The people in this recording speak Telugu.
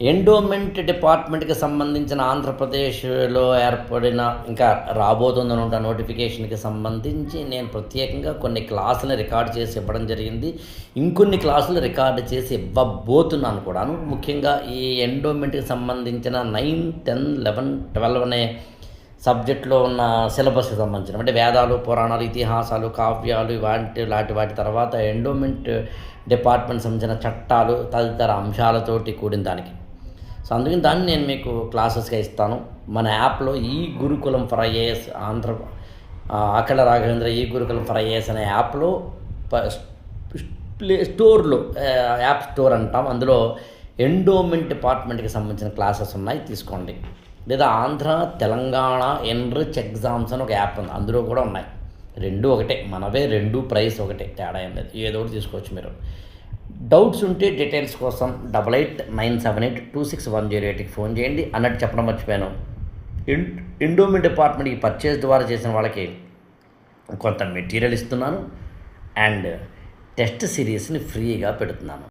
ఎండోమెంట్ డిపార్ట్మెంట్కి సంబంధించిన ఆంధ్రప్రదేశ్లో ఏర్పడిన ఇంకా రాబోతుందనుకుంటా నోటిఫికేషన్కి సంబంధించి నేను ప్రత్యేకంగా కొన్ని క్లాసులు రికార్డ్ చేసి ఇవ్వడం జరిగింది. ఇంకొన్ని క్లాసులు రికార్డు చేసి ఇవ్వబోతున్నాను కూడాను. ముఖ్యంగా ఈ ఎండోమెంట్కి సంబంధించిన 9, 10, 11, 12 అనే సబ్జెక్ట్లో ఉన్న సిలబస్కి సంబంధించిన అంటే వేదాలు, పురాణాలు, ఇతిహాసాలు, కావ్యాలు వాటి తర్వాత ఎండోమెంట్ డిపార్ట్మెంట్ సంబంధించిన చట్టాలు తదితర అంశాలతోటి కూడిన దానికి. సో అందుకని దాన్ని నేను మీకు క్లాసెస్గా ఇస్తాను. మన యాప్లో ఈ గురుకులం ఫర్ ఐఏఎస్ అఖిల రాఘవేంద్ర ఈ గురుకులం ఫర్ ఐఏఎస్ అనే యాప్లో ప్లే స్టోర్లో యాప్ స్టోర్ అంటాం, అందులో ఎండోమెంట్ డిపార్ట్మెంట్కి సంబంధించిన క్లాసెస్ ఉన్నాయి, తీసుకోండి. లేదా ఆంధ్ర తెలంగాణ ఎన్రిచ్ ఎగ్జామ్స్ అని ఒక యాప్ ఉంది, అందులో కూడా ఉన్నాయి. రెండు ఒకటే, మనవే, రెండు ప్రైస్ ఒకటే, తేడా ఏం లేదు. ఏదో ఒకటి తీసుకోవచ్చు మీరు. డౌట్స్ ఉంటే డీటెయిల్స్ కోసం 8897826108కి ఫోన్ చేయండి. అన్నట్టు చెప్పడం మర్చిపోయాను, ఎండోమెంట్ డిపార్ట్మెంట్కి పర్చేస్ ద్వారా చేసిన వాళ్ళకి కొంత మెటీరియల్ ఇస్తున్నాను అండ్ టెస్ట్ సిరీస్ని ఫ్రీగా పెడుతున్నాను.